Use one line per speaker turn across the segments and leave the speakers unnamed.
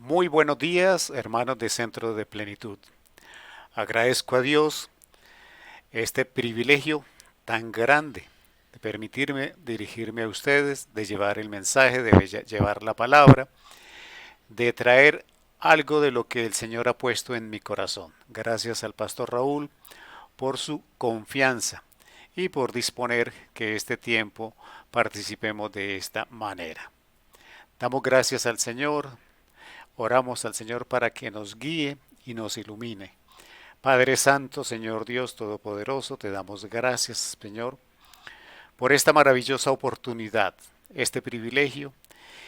Muy buenos días, hermanos de Centro de Plenitud. Agradezco a Dios este privilegio tan grande de permitirme dirigirme a ustedes, de llevar el mensaje, de llevar la palabra, de traer algo de lo que el Señor ha puesto en mi corazón. Gracias al pastor Raúl por su confianza y por disponer que este tiempo participemos de esta manera. Damos gracias al Señor, oramos al Señor para que nos guíe y nos ilumine. Padre Santo, Señor Dios Todopoderoso, te damos gracias, Señor, por esta maravillosa oportunidad, este privilegio,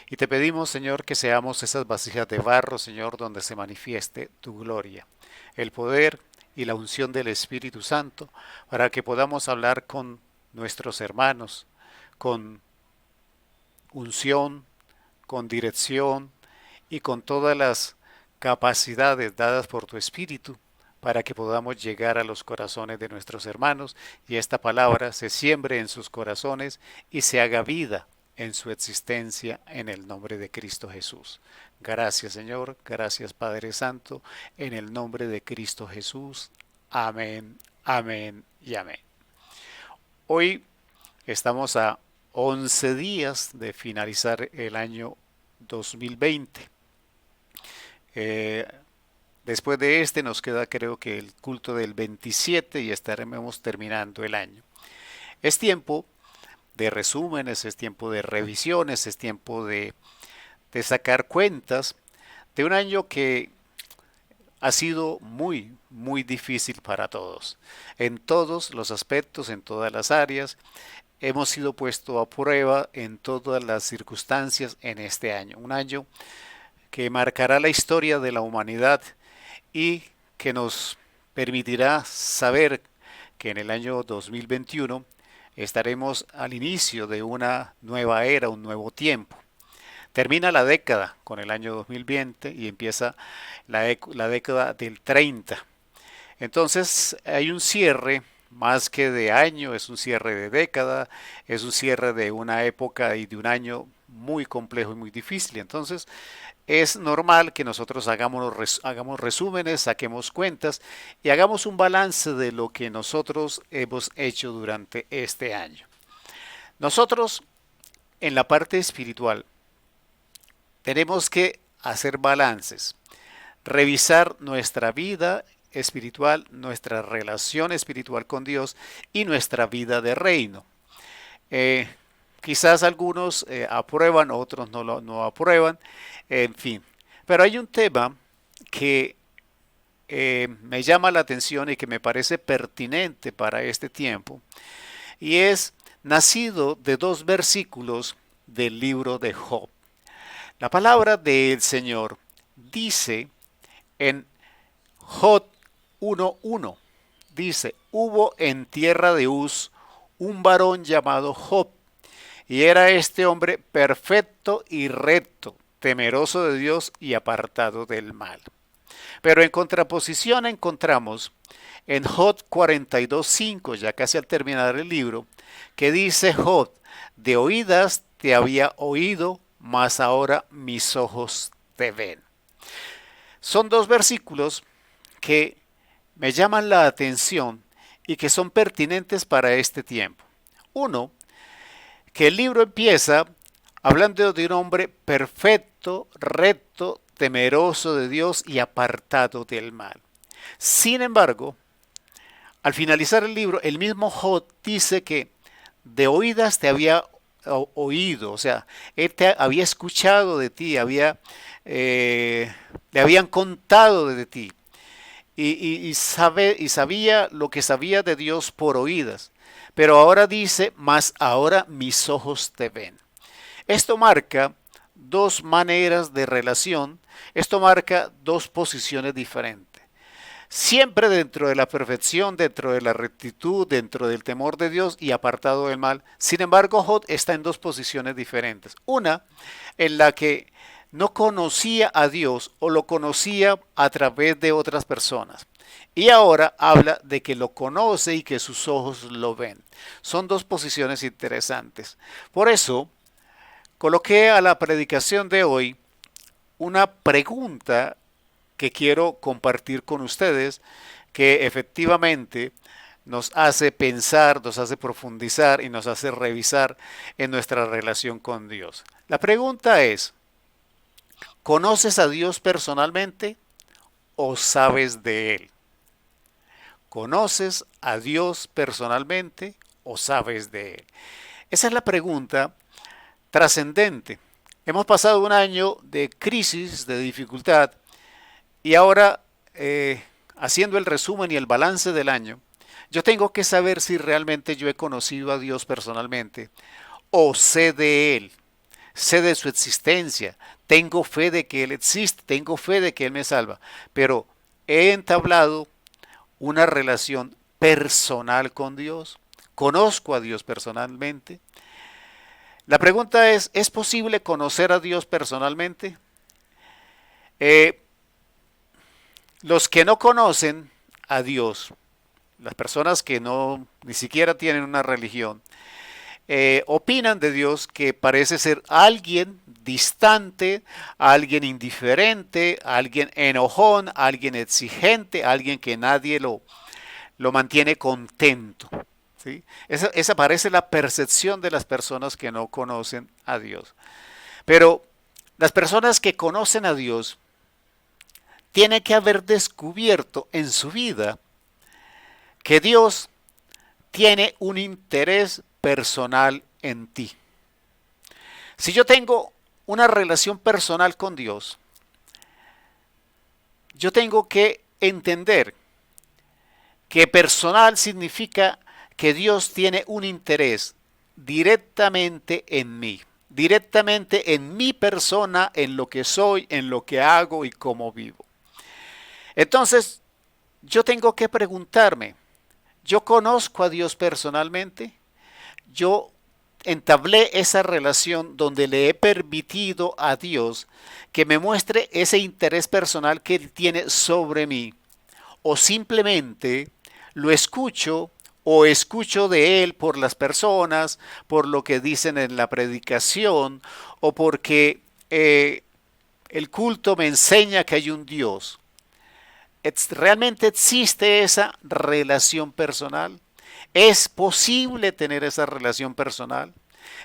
y te pedimos, Señor, que seamos esas vasijas de barro, Señor, donde se manifieste tu gloria, el poder y la unción del Espíritu Santo, para que podamos hablar con nuestros hermanos, con unción, con dirección y con todas las capacidades dadas por tu Espíritu para que podamos llegar a los corazones de nuestros hermanos y esta palabra se siembre en sus corazones y se haga vida en su existencia en el nombre de Cristo Jesús. Gracias Señor, gracias Padre Santo, en el nombre de Cristo Jesús. Amén, amén y amén. Hoy estamos a 11 días de finalizar el año 2020. Eh, Después de este nos queda creo que el culto del 27 y estaremos terminando el año. Es tiempo de resúmenes, es tiempo de revisiones, es tiempo de sacar cuentas de un año que ha sido muy, muy difícil para todos. En todos los aspectos, en todas las áreas, hemos sido puestos a prueba en todas las circunstancias en este año. Un año que marcará la historia de la humanidad y que nos permitirá saber que en el año 2021 estaremos al inicio de una nueva era, un nuevo tiempo. Termina la década con el año 2020 y empieza la década del 30. Entonces hay un cierre más que de año, es un cierre de década, es un cierre de una época y de un año muy complejo y muy difícil. Entonces es normal que nosotros hagamos resúmenes, saquemos cuentas y hagamos un balance de lo que nosotros hemos hecho durante este año. Nosotros en la parte espiritual tenemos que hacer balances, revisar nuestra vida espiritual, nuestra relación espiritual con Dios y nuestra vida de reino. Eh, Quizás algunos aprueban, otros no aprueban, en fin. Pero hay un tema que me llama la atención y que me parece pertinente para este tiempo, y es nacido de dos versículos del libro de Job. La palabra del Señor dice en Job 1:1, dice, hubo en tierra de Uz un varón llamado Job, y era este hombre perfecto y recto, temeroso de Dios y apartado del mal. Pero en contraposición encontramos en Job 42:5, ya casi al terminar el libro, que dice Job, de oídas te había oído, mas ahora mis ojos te ven. Son dos versículos que me llaman la atención y que son pertinentes para este tiempo. Uno, que el libro empieza hablando de un hombre perfecto, recto, temeroso de Dios y apartado del mal. Sin embargo, al finalizar el libro, el mismo Job dice que de oídas te había oído, o sea, él te había escuchado de ti, le habían contado de ti y sabía lo que sabía de Dios por oídas. Pero ahora dice, mas ahora mis ojos te ven. Esto marca dos maneras de relación, esto marca dos posiciones diferentes. Siempre dentro de la perfección, dentro de la rectitud, dentro del temor de Dios y apartado del mal. Sin embargo, Job está en dos posiciones diferentes. Una en la que no conocía a Dios o lo conocía a través de otras personas. Y ahora habla de que lo conoce y que sus ojos lo ven. Son dos posiciones interesantes. Por eso, coloqué a la predicación de hoy una pregunta que quiero compartir con ustedes, que efectivamente nos hace pensar, nos hace profundizar y nos hace revisar en nuestra relación con Dios. La pregunta es, ¿conoces a Dios personalmente o sabes de Él? ¿Conoces a Dios personalmente o sabes de Él? Esa es la pregunta trascendente. Hemos pasado un año de crisis, de dificultad, y ahora, haciendo el resumen y el balance del año, yo tengo que saber si realmente yo he conocido a Dios personalmente o sé de Él, sé de su existencia, tengo fe de que Él existe, tengo fe de que Él me salva, pero he entablado una relación personal con Dios, conozco a Dios personalmente. La pregunta ¿es posible conocer a Dios personalmente? Eh, los que no conocen a Dios, las personas que no ni siquiera tienen una religión, opinan de Dios que parece ser alguien distante, alguien indiferente, alguien enojón, alguien exigente, alguien que nadie lo mantiene contento. ¿Sí? Esa parece la percepción de las personas que no conocen a Dios. Pero las personas que conocen a Dios tienen que haber descubierto en su vida que Dios tiene un interés personal en ti. Si yo tengo una relación personal con Dios, yo tengo que entender que personal significa que Dios tiene un interés directamente en mí, directamente en mi persona, en lo que soy, en lo que hago y cómo vivo. Entonces, yo tengo que preguntarme, ¿yo conozco a Dios personalmente? ¿Yo entablé esa relación donde le he permitido a Dios que me muestre ese interés personal que Él tiene sobre mí? ¿O simplemente lo escucho o escucho de Él por las personas, por lo que dicen en la predicación o porque el culto me enseña que hay un Dios? ¿Realmente existe esa relación personal? ¿Es posible tener esa relación personal?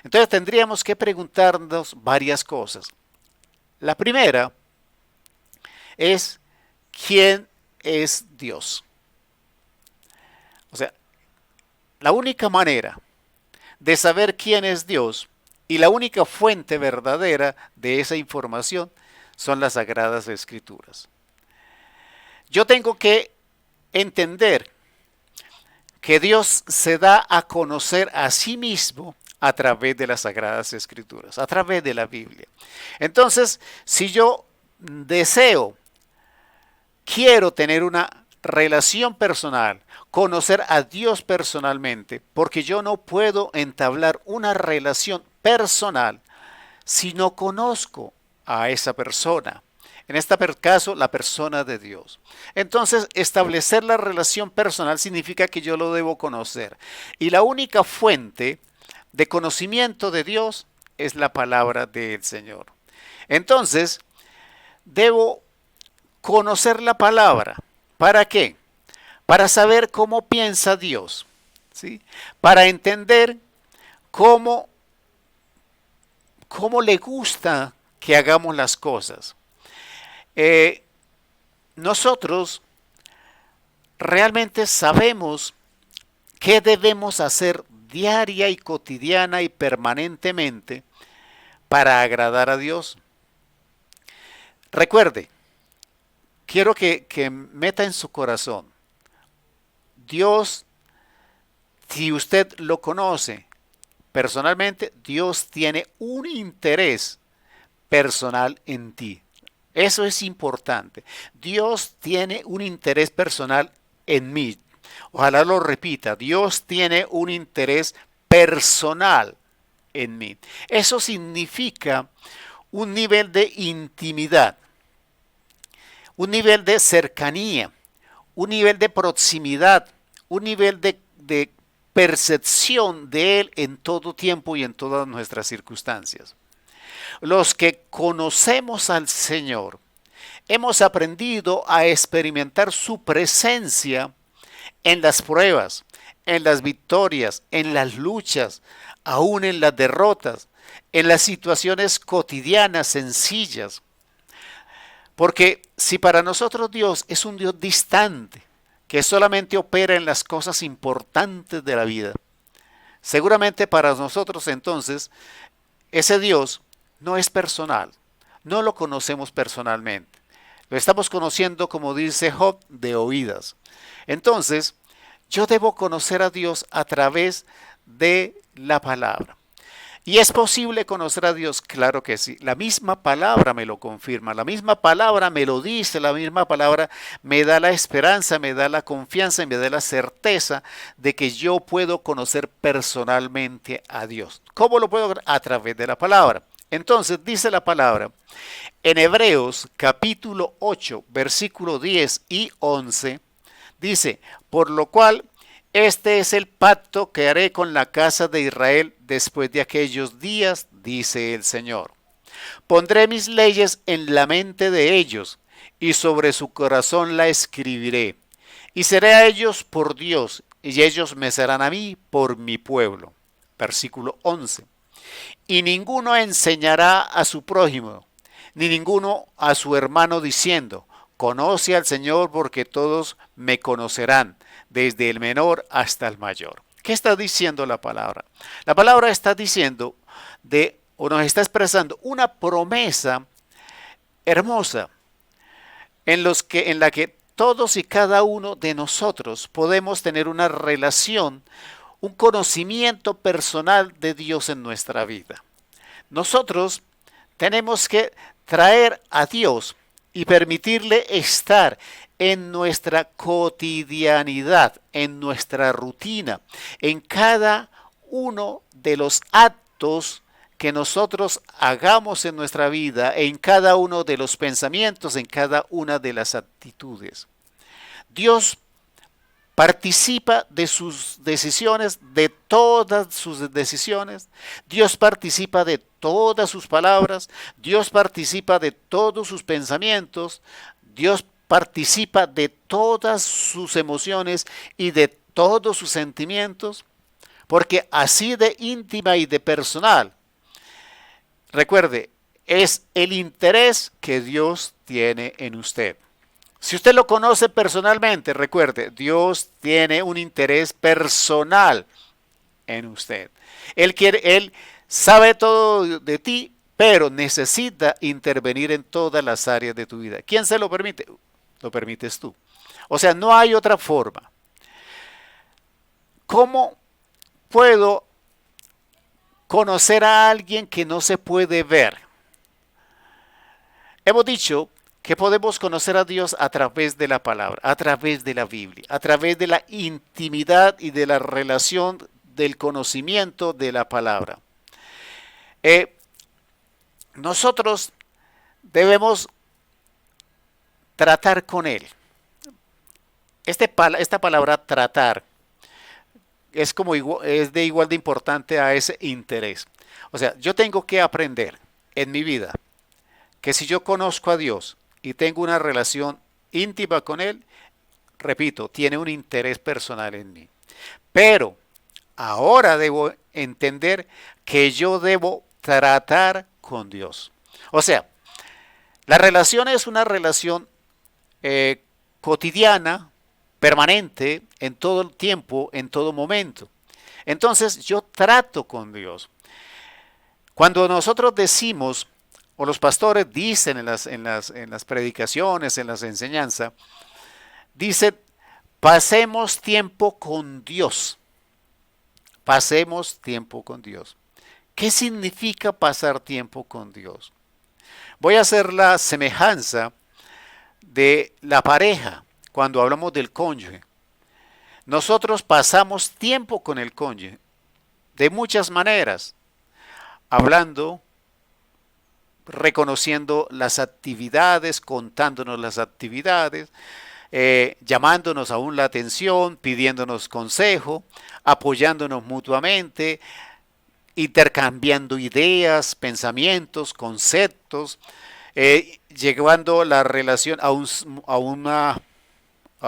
Entonces tendríamos que preguntarnos varias cosas. La primera es, ¿quién es Dios? O sea, la única manera de saber quién es Dios y la única fuente verdadera de esa información son las Sagradas Escrituras. Yo tengo que entender que Dios se da a conocer a sí mismo a través de las Sagradas Escrituras, a través de la Biblia. Entonces, si yo deseo, quiero tener una relación personal, conocer a Dios personalmente, porque yo no puedo entablar una relación personal si no conozco a esa persona. En este caso, la persona de Dios. Entonces, establecer la relación personal significa que yo lo debo conocer. Y la única fuente de conocimiento de Dios es la palabra del Señor. Entonces, debo conocer la palabra. ¿Para qué? Para saber cómo piensa Dios, ¿sí? Para entender cómo, cómo le gusta que hagamos las cosas. Nosotros realmente sabemos qué debemos hacer diaria y cotidiana y permanentemente para agradar a Dios. Recuerde, quiero que meta en su corazón, Dios, si usted lo conoce personalmente, Dios tiene un interés personal en ti. Eso es importante. Dios tiene un interés personal en mí. Ojalá lo repita. Dios tiene un interés personal en mí. Eso significa un nivel de intimidad, un nivel de cercanía, un nivel de proximidad, un nivel de percepción de Él en todo tiempo y en todas nuestras circunstancias. Los que conocemos al Señor, hemos aprendido a experimentar su presencia en las pruebas, en las victorias, en las luchas, aún en las derrotas, en las situaciones cotidianas, sencillas. Porque si para nosotros Dios es un Dios distante, que solamente opera en las cosas importantes de la vida, seguramente para nosotros entonces ese Dios no es personal, no lo conocemos personalmente. Lo estamos conociendo, como dice Job, de oídas. Entonces, yo debo conocer a Dios a través de la palabra. ¿Y es posible conocer a Dios? Claro que sí. La misma palabra me lo confirma, la misma palabra me lo dice, la misma palabra me da la esperanza, me da la confianza y me da la certeza de que yo puedo conocer personalmente a Dios. ¿Cómo lo puedo? A través de la palabra. Entonces dice la palabra en Hebreos capítulo 8, versículo 10 y 11, dice, por lo cual este es el pacto que haré con la casa de Israel después de aquellos días, dice el Señor. Pondré mis leyes en la mente de ellos y sobre su corazón la escribiré. Y seré a ellos por Dios y ellos me serán a mí por mi pueblo. Versículo 11. Y ninguno enseñará a su prójimo, ni ninguno a su hermano diciendo, conoce al Señor porque todos me conocerán, desde el menor hasta el mayor. ¿Qué está diciendo la palabra? La palabra está diciendo o nos está expresando una promesa hermosa en la que todos y cada uno de nosotros podemos tener una relación, un conocimiento personal de Dios en nuestra vida. Nosotros tenemos que traer a Dios y permitirle estar en nuestra cotidianidad, en nuestra rutina, en cada uno de los actos que nosotros hagamos en nuestra vida, en cada uno de los pensamientos, en cada una de las actitudes. Dios participa de sus decisiones, de todas sus decisiones. Dios participa de todas sus palabras. Dios participa de todos sus pensamientos. Dios participa de todas sus emociones y de todos sus sentimientos. Porque así de íntima y de personal, recuerde, es el interés que Dios tiene en usted. Si usted lo conoce personalmente, recuerde, Dios tiene un interés personal en usted. Él sabe todo de ti, pero necesita intervenir en todas las áreas de tu vida. ¿Quién se lo permite? Lo permites tú. O sea, no hay otra forma. ¿Cómo puedo conocer a alguien que no se puede ver? Hemos dicho que podemos conocer a Dios a través de la palabra, a través de la Biblia, a través de la intimidad y de la relación del conocimiento de la palabra. Nosotros debemos tratar con Él. Esta palabra tratar es de igual de importante a ese interés. O sea, yo tengo que aprender en mi vida que si yo conozco a Dios y tengo una relación íntima con Él, repito, tiene un interés personal en mí. Pero ahora debo entender que yo debo tratar con Dios. O sea, la relación es una relación cotidiana, permanente, en todo el tiempo, en todo momento. Entonces yo trato con Dios. Cuando nosotros decimos, o los pastores dicen en las predicaciones, en las enseñanzas, dicen, pasemos tiempo con Dios. Pasemos tiempo con Dios. ¿Qué significa pasar tiempo con Dios? Voy a hacer la semejanza de la pareja cuando hablamos del cónyuge. Nosotros pasamos tiempo con el cónyuge de muchas maneras, hablando, reconociendo las actividades, contándonos las actividades, llamándonos aún la atención, pidiéndonos consejo, apoyándonos mutuamente, intercambiando ideas, pensamientos, conceptos, llevando la relación a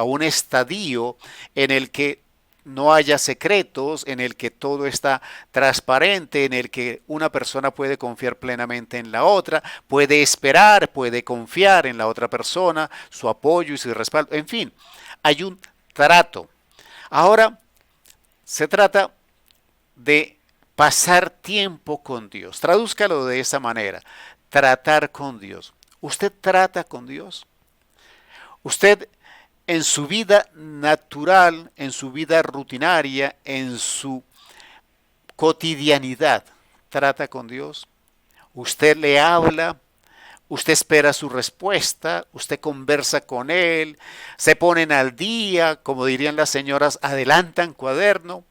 un estadio en el que no haya secretos, en el que todo está transparente, en el que una persona puede confiar plenamente en la otra, puede esperar, puede confiar en la otra persona, su apoyo y su respaldo, en fin, hay un trato. Ahora se trata de pasar tiempo con Dios. Tradúzcalo de esa manera, tratar con Dios. ¿Usted trata con Dios? ¿Usted en su vida natural, en su vida rutinaria, en su cotidianidad, trata con Dios? Usted le habla, usted espera su respuesta, usted conversa con él, se ponen al día, como dirían las señoras, adelantan cuaderno,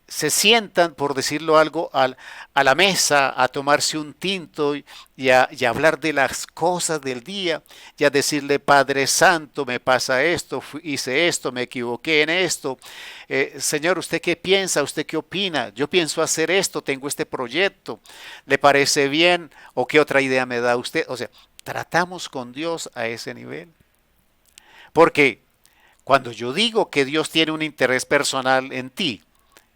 se sientan, por decirlo algo, a la mesa a tomarse un tinto y a hablar de las cosas del día y a decirle, Padre Santo, me pasa esto, hice esto, me equivoqué en esto. Señor, ¿usted qué piensa? ¿Usted qué opina? Yo pienso hacer esto, tengo este proyecto. ¿Le parece bien? ¿O qué otra idea me da usted? O sea, tratamos con Dios a ese nivel. Porque cuando yo digo que Dios tiene un interés personal en ti,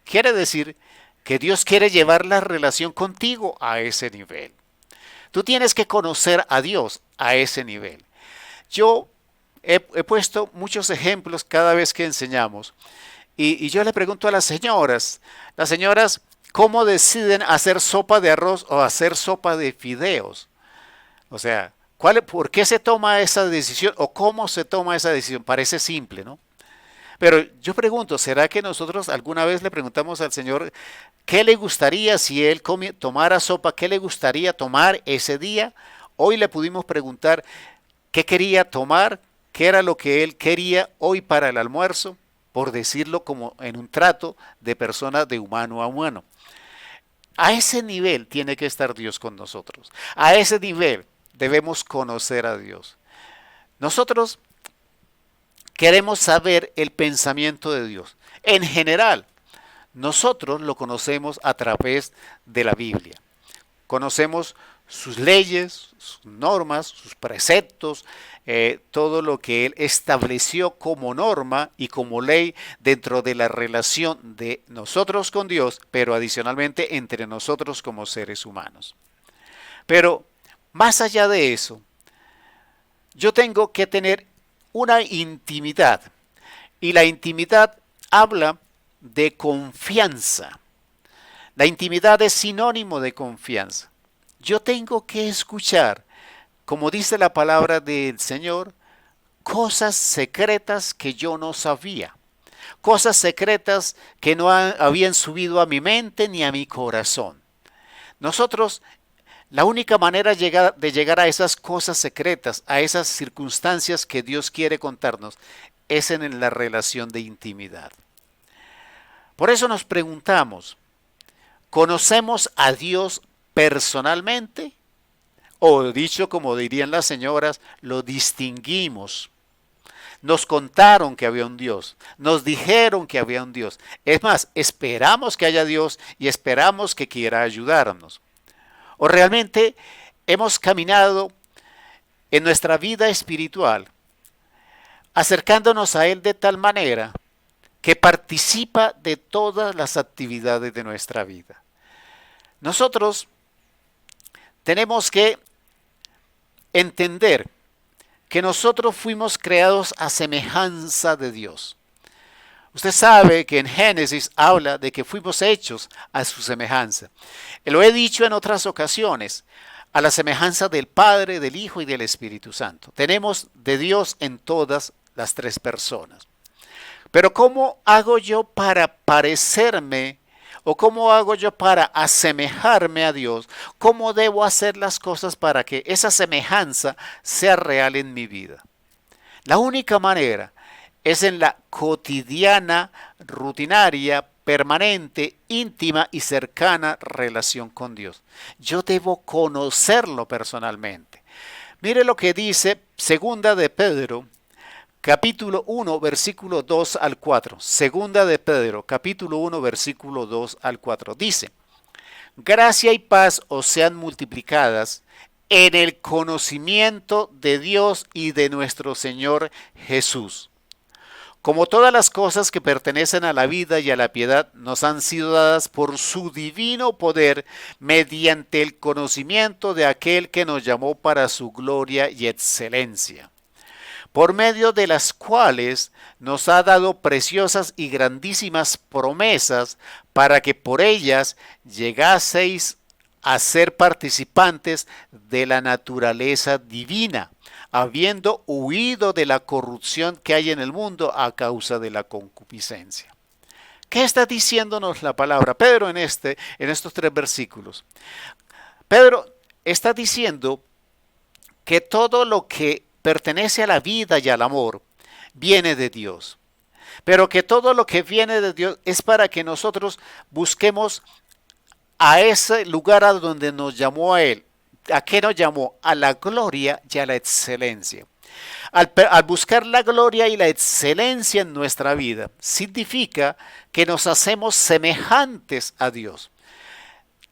quiere decir que Dios quiere llevar la relación contigo a ese nivel. Tú tienes que conocer a Dios a ese nivel. Yo he puesto muchos ejemplos cada vez que enseñamos y yo le pregunto a las señoras, ¿cómo deciden hacer sopa de arroz o hacer sopa de fideos? O sea, ¿por qué se toma esa decisión o cómo se toma esa decisión? Parece simple, ¿no? Pero yo pregunto, ¿será que nosotros alguna vez le preguntamos al Señor qué le gustaría si Él tomara sopa, qué le gustaría tomar ese día? Hoy le pudimos preguntar qué quería tomar, qué era lo que Él quería hoy para el almuerzo, por decirlo como en un trato de persona de humano a humano. A ese nivel tiene que estar Dios con nosotros. A ese nivel debemos conocer a Dios. Nosotros queremos saber el pensamiento de Dios. En general, nosotros lo conocemos a través de la Biblia. Conocemos sus leyes, sus normas, sus preceptos, todo lo que Él estableció como norma y como ley dentro de la relación de nosotros con Dios, pero adicionalmente entre nosotros como seres humanos. Pero más allá de eso, yo tengo que tener una intimidad. Y la intimidad habla de confianza. La intimidad es sinónimo de confianza. Yo tengo que escuchar, como dice la palabra del Señor, cosas secretas que yo no sabía. Cosas secretas que no habían subido a mi mente ni a mi corazón. Nosotros la única manera de llegar a esas cosas secretas, a esas circunstancias que Dios quiere contarnos, es en la relación de intimidad. Por eso nos preguntamos, ¿conocemos a Dios personalmente? O dicho como dirían las señoras, lo distinguimos. Nos contaron que había un Dios, nos dijeron que había un Dios. Es más, esperamos que haya Dios y esperamos que quiera ayudarnos. O realmente hemos caminado en nuestra vida espiritual acercándonos a Él de tal manera que participa de todas las actividades de nuestra vida. Nosotros tenemos que entender que nosotros fuimos creados a semejanza de Dios. Usted sabe que en Génesis habla de que fuimos hechos a su semejanza. Lo he dicho en otras ocasiones, a la semejanza del Padre, del Hijo y del Espíritu Santo. Tenemos de Dios en todas las tres personas. Pero ¿cómo hago yo para parecerme o cómo hago yo para asemejarme a Dios? ¿Cómo debo hacer las cosas para que esa semejanza sea real en mi vida? La única manera es en la cotidiana, rutinaria, permanente, íntima y cercana relación con Dios. Yo debo conocerlo personalmente. Mire lo que dice Segunda de Pedro, capítulo 1, versículo 2 al 4. Segunda de Pedro, capítulo 1, versículo 2 al 4. Dice, Gracia y paz os sean multiplicadas en el conocimiento de Dios y de nuestro Señor Jesús. Como todas las cosas que pertenecen a la vida y a la piedad nos han sido dadas por su divino poder mediante el conocimiento de aquel que nos llamó para su gloria y excelencia, por medio de las cuales nos ha dado preciosas y grandísimas promesas para que por ellas llegaseis a ser participantes de la naturaleza divina, habiendo huido de la corrupción que hay en el mundo a causa de la concupiscencia. ¿Qué está diciéndonos la palabra Pedro en estos 3 versículos? Pedro está diciendo que todo lo que pertenece a la vida y al amor viene de Dios, pero que todo lo que viene de Dios es para que nosotros busquemos a ese lugar a donde nos llamó a Él. ¿A qué nos llamó? A la gloria y a la excelencia. Al buscar la gloria y la excelencia en nuestra vida, significa que nos hacemos semejantes a Dios.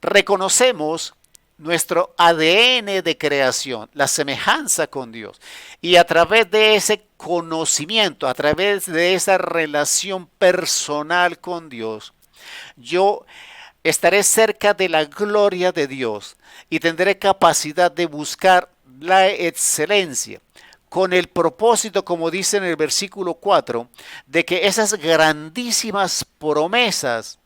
Reconocemos nuestro ADN de creación, la semejanza con Dios. Y a través de ese conocimiento, a través de esa relación personal con Dios, yo estaré cerca de la gloria de Dios y tendré capacidad de buscar la excelencia con el propósito, como dice en el versículo 4, de que esas grandísimas promesas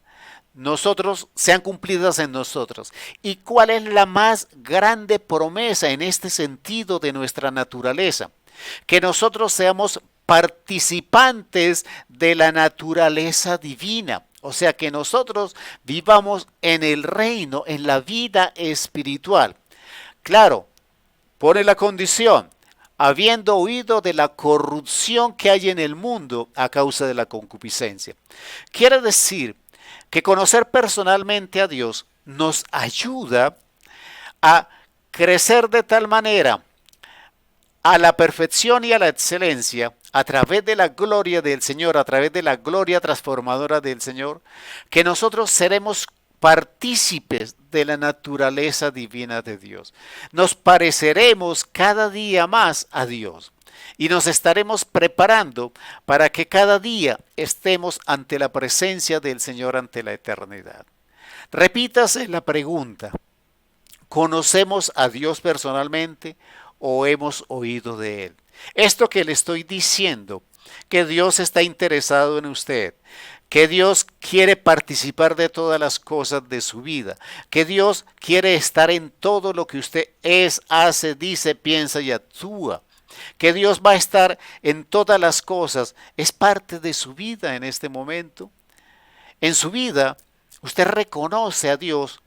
sean cumplidas en nosotros. ¿Y cuál es la más grande promesa en este sentido de nuestra naturaleza? Que nosotros seamos participantes de la naturaleza divina. O sea, que nosotros vivamos en el reino, en la vida espiritual. Claro, pone la condición, habiendo huido de la corrupción que hay en el mundo a causa de la concupiscencia. Quiere decir que conocer personalmente a Dios nos ayuda a crecer de tal manera a la perfección y a la excelencia a través de la gloria del Señor, a través de la gloria transformadora del Señor, que nosotros seremos partícipes de la naturaleza divina de Dios. Nos pareceremos cada día más a Dios y nos estaremos preparando para que cada día estemos ante la presencia del Señor ante la eternidad. Repítase la pregunta: ¿conocemos a Dios personalmente o hemos oído de Él? Esto que le estoy diciendo, que Dios está interesado en usted, que Dios quiere participar de todas las cosas de su vida, que Dios quiere estar en todo lo que usted es, hace, dice, piensa y actúa, que Dios va a estar en todas las cosas, es parte de su vida en este momento. En su vida, usted reconoce a Dios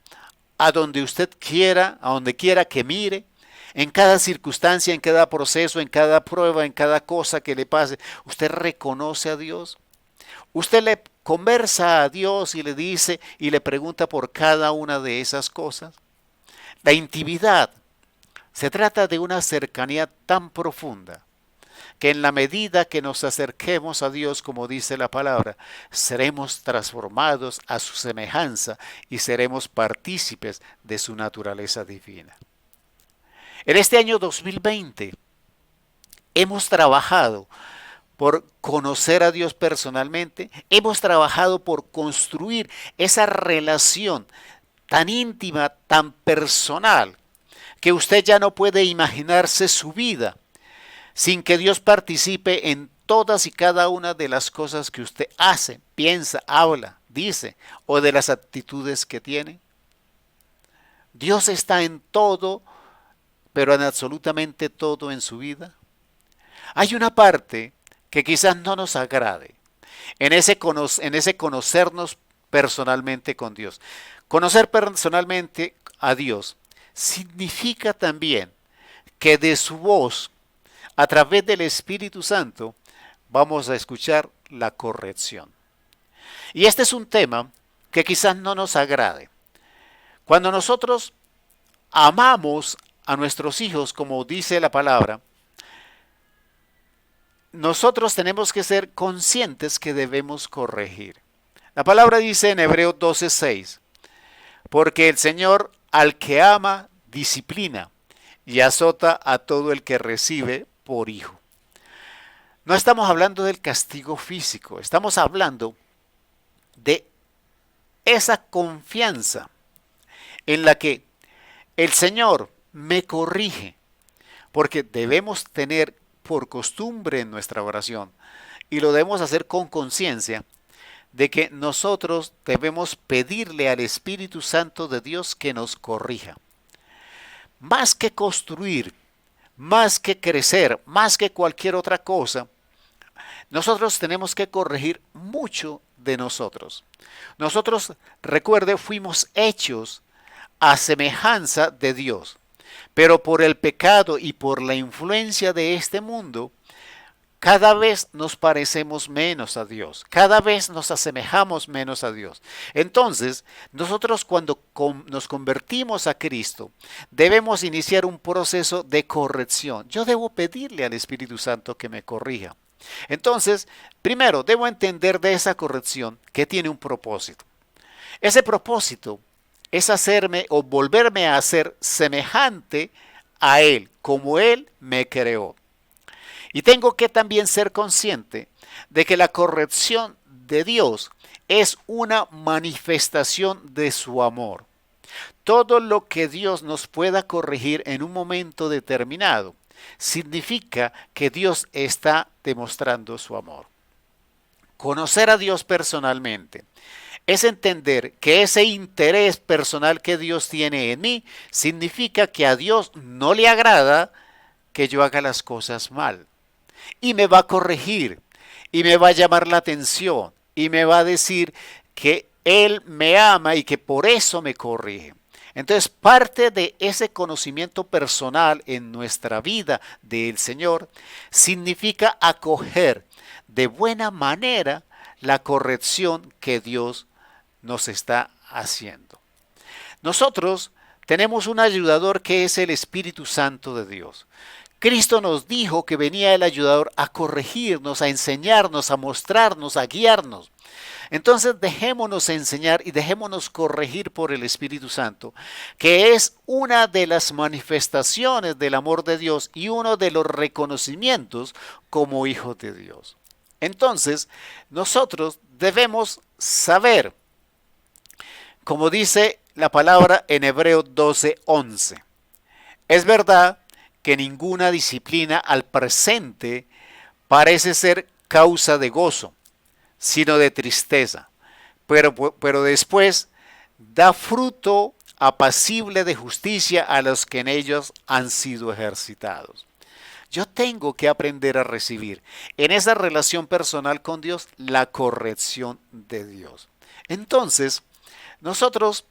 a donde usted quiera, a donde quiera que mire, en cada circunstancia, en cada proceso, en cada prueba, en cada cosa que le pase. ¿Usted reconoce a Dios? Usted le conversa a Dios y le dice y le pregunta por cada una de esas cosas. La intimidad se trata de una cercanía tan profunda que en la medida que nos acerquemos a Dios, como dice la palabra, seremos transformados a su semejanza y seremos partícipes de su naturaleza divina. En este año 2020 hemos trabajado por conocer a Dios personalmente, hemos trabajado por construir esa relación tan íntima, tan personal, que usted ya no puede imaginarse su vida sin que Dios participe en todas y cada una de las cosas que usted hace, piensa, habla, dice, o de las actitudes que tiene. Dios está en todo, pero en absolutamente todo en su vida. Hay una parte que quizás no nos agrade en ese conocernos personalmente con Dios. Conocer personalmente a Dios significa también que de su voz, a través del Espíritu Santo, vamos a escuchar la corrección. Y este es un tema que quizás no nos agrade. Cuando nosotros amamos a nuestros hijos, como dice la palabra, nosotros tenemos que ser conscientes que debemos corregir. La palabra dice en Hebreos 12:6, Porque el Señor al que ama disciplina y azota a todo el que recibe por hijo. No estamos hablando del castigo físico, estamos hablando de esa confianza en la que el Señor me corrige, porque debemos tener por costumbre en nuestra oración, y lo debemos hacer con conciencia, de que nosotros debemos pedirle al Espíritu Santo de Dios que nos corrija. Más que construir, más que crecer, más que cualquier otra cosa, nosotros tenemos que corregir mucho de nosotros. Nosotros, recuerde, fuimos hechos a semejanza de Dios, pero por el pecado y por la influencia de este mundo, cada vez nos parecemos menos a Dios, cada vez nos asemejamos menos a Dios. Entonces, nosotros cuando nos convertimos a Cristo, debemos iniciar un proceso de corrección. Yo debo pedirle al Espíritu Santo que me corrija. Entonces, primero, debo entender de esa corrección que tiene un propósito. Ese propósito es hacerme o volverme a ser semejante a Él, como Él me creó. Y tengo que también ser consciente de que la corrección de Dios es una manifestación de su amor. Todo lo que Dios nos pueda corregir en un momento determinado significa que Dios está demostrando su amor. Conocer a Dios personalmente es entender que ese interés personal que Dios tiene en mí significa que a Dios no le agrada que yo haga las cosas mal. Y me va a corregir, y me va a llamar la atención, y me va a decir que Él me ama y que por eso me corrige. Entonces, parte de ese conocimiento personal en nuestra vida del Señor significa acoger de buena manera la corrección que Dios nos está haciendo. Nosotros tenemos un ayudador que es el Espíritu Santo de Dios. Cristo nos dijo que venía el ayudador a corregirnos, a enseñarnos, a mostrarnos, a guiarnos. Entonces dejémonos enseñar y dejémonos corregir por el Espíritu Santo, que es una de las manifestaciones del amor de Dios y uno de los reconocimientos como hijos de Dios. Entonces, nosotros debemos saber, como dice la palabra en Hebreos 12:11, es verdad que ninguna disciplina al presente parece ser causa de gozo, sino de tristeza, pero después da fruto apacible de justicia a los que en ellos han sido ejercitados. Yo tengo que aprender a recibir en esa relación personal con Dios la corrección de Dios. Entonces, nosotros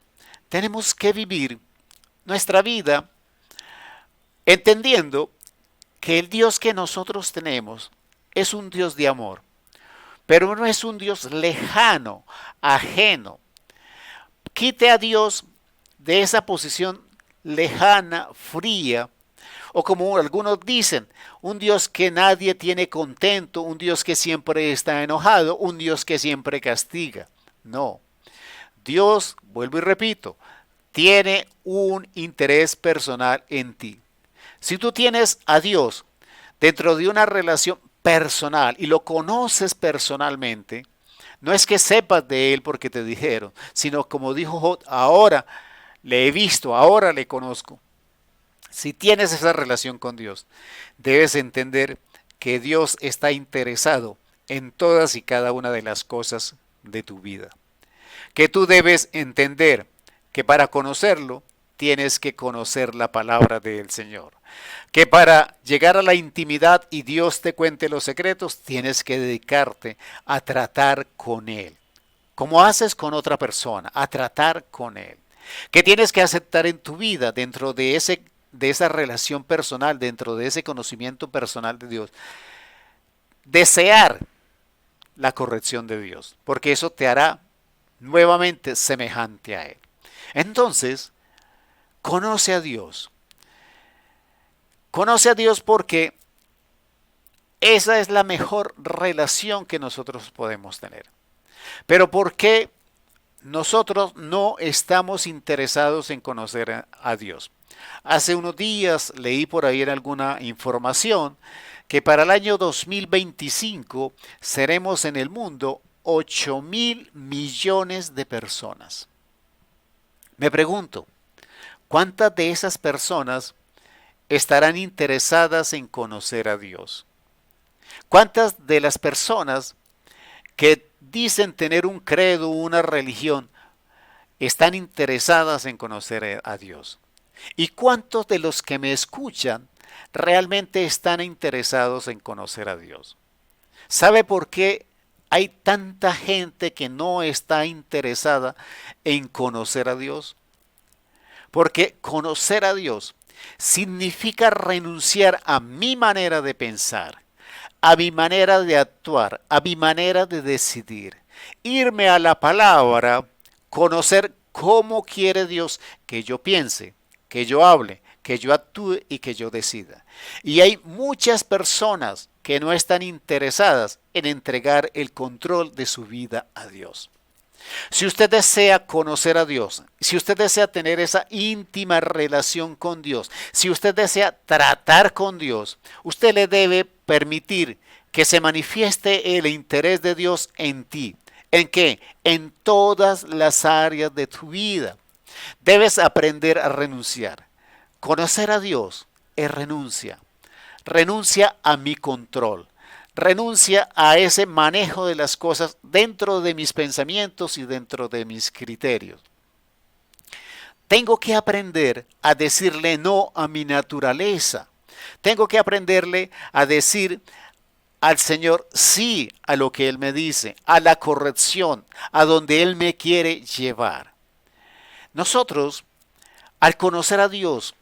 tenemos que vivir nuestra vida entendiendo que el Dios que nosotros tenemos es un Dios de amor, pero no es un Dios lejano, ajeno. Quite a Dios de esa posición lejana, fría, o como algunos dicen, un Dios que nadie tiene contento, un Dios que siempre está enojado, un Dios que siempre castiga. No, Dios, vuelvo y repito, tiene un interés personal en ti. Si tú tienes a Dios dentro de una relación personal y lo conoces personalmente, no es que sepas de Él porque te dijeron, sino como dijo Job, ahora le he visto, ahora le conozco. Si tienes esa relación con Dios, debes entender que Dios está interesado en todas y cada una de las cosas de tu vida. Que tú debes entender que para conocerlo, tienes que conocer la palabra del Señor. Que para llegar a la intimidad y Dios te cuente los secretos, tienes que dedicarte a tratar con Él. Como haces con otra persona, a tratar con Él. Que tienes que aceptar en tu vida, dentro de esa relación personal, dentro de ese conocimiento personal de Dios, desear la corrección de Dios, porque eso te hará nuevamente semejante a Él. Entonces, conoce a Dios. Conoce a Dios porque esa es la mejor relación que nosotros podemos tener. Pero ¿por qué nosotros no estamos interesados en conocer a Dios. Hace unos días leí por ahí en alguna información que para el año 2025 seremos en el mundo 8.000 millones de personas. Me pregunto, ¿cuántas de esas personas estarán interesadas en conocer a Dios? ¿Cuántas de las personas que dicen tener un credo, una religión, están interesadas en conocer a Dios? ¿Y cuántos de los que me escuchan realmente están interesados en conocer a Dios? ¿Sabe por qué hay tanta gente que no está interesada en conocer a Dios? Porque conocer a Dios significa renunciar a mi manera de pensar, a mi manera de actuar, a mi manera de decidir. Irme a la palabra, conocer cómo quiere Dios que yo piense, que yo hable, que yo actúe y que yo decida. Y hay muchas personas que no están interesadas en entregar el control de su vida a Dios. Si usted desea conocer a Dios, si usted desea tener esa íntima relación con Dios, si usted desea tratar con Dios, usted le debe permitir que se manifieste el interés de Dios en ti. ¿En qué? En todas las áreas de tu vida. Debes aprender a renunciar. Conocer a Dios es renuncia. Renuncia a mi control. Renuncia a ese manejo de las cosas dentro de mis pensamientos y dentro de mis criterios. Tengo que aprender a decirle no a mi naturaleza. Tengo que aprenderle a decir al Señor sí a lo que Él me dice, a la corrección, a donde Él me quiere llevar. Nosotros, al conocer a Dios,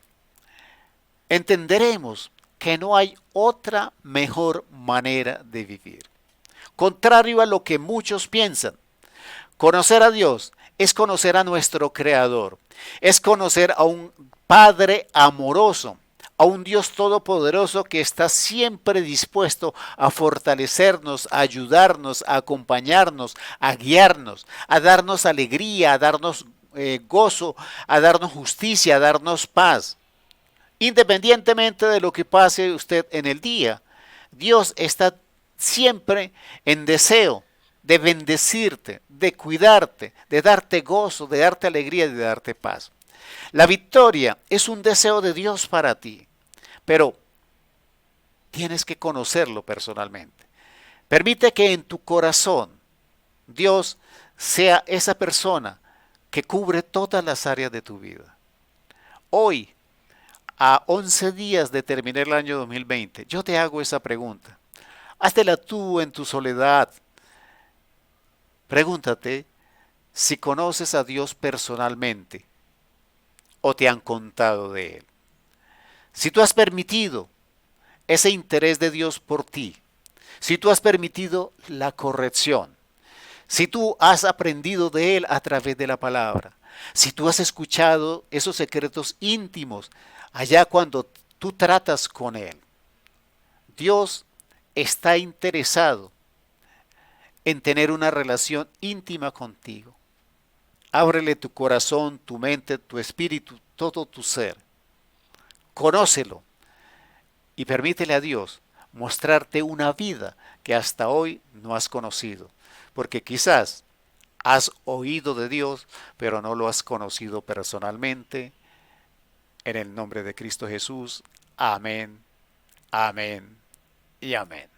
entenderemos que no hay otra mejor manera de vivir. Contrario a lo que muchos piensan, conocer a Dios es conocer a nuestro Creador, es conocer a un Padre amoroso, a un Dios todopoderoso que está siempre dispuesto a fortalecernos, a ayudarnos, a acompañarnos, a guiarnos, a darnos alegría, a darnos gozo, a darnos justicia, a darnos paz. Independientemente de lo que pase usted en el día, Dios está siempre en deseo de bendecirte, de cuidarte, de darte gozo, de darte alegría y de darte paz. La victoria es un deseo de Dios para ti, pero tienes que conocerlo personalmente. Permite que en tu corazón Dios sea esa persona que cubre todas las áreas de tu vida. Hoy, a 11 días de terminar el año 2020, yo te hago esa pregunta. Háztela tú en tu soledad. Pregúntate si conoces a Dios personalmente o te han contado de Él. Si tú has permitido ese interés de Dios por ti, si tú has permitido la corrección, si tú has aprendido de Él a través de la palabra, si tú has escuchado esos secretos íntimos allá cuando tú tratas con Él, Dios está interesado en tener una relación íntima contigo. Ábrele tu corazón, tu mente, tu espíritu, todo tu ser. Conócelo y permítele a Dios mostrarte una vida que hasta hoy no has conocido. Porque quizás has oído de Dios, pero no lo has conocido personalmente. En el nombre de Cristo Jesús. Amén, amén y amén.